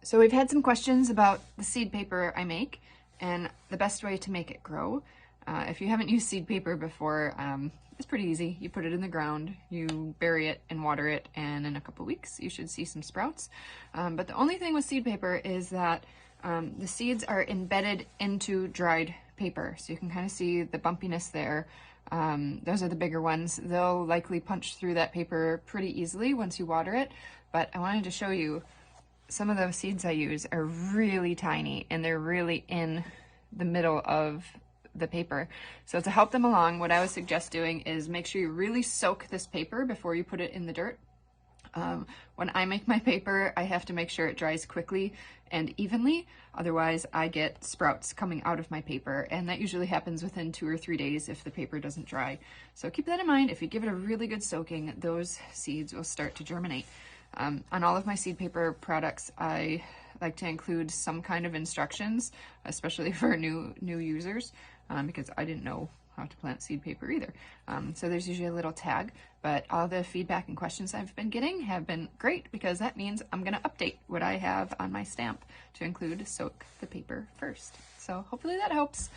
So we've had some questions about the seed paper I make and the best way to make it grow. If you haven't used seed paper before, it's pretty easy. You put it in the ground, you bury it and water it, and in a couple weeks you should see some sprouts. But the only thing with seed paper is that the seeds are embedded into dried paper. So you can kind of see the bumpiness there. Those are the bigger ones. They'll likely punch through that paper pretty easily once you water it. But I wanted to show you some of the seeds I use are really tiny and they're really in the middle of the paper. So to help them along, what I would suggest doing is make sure you really soak this paper before you put it in the dirt. When I make my paper, I have to make sure it dries quickly and evenly, otherwise I get sprouts coming out of my paper, and that usually happens within 2 or 3 days if the paper doesn't dry. So keep that in mind. If you give it a really good soaking, those seeds will start to germinate. On all of my seed paper products, I like to include some kind of instructions, especially for new users, because I didn't know how to plant seed paper either. So there's usually a little tag, but all the feedback and questions I've been getting have been great, because that means I'm going to update what I have on my stamp to include soak the paper first. So hopefully that helps.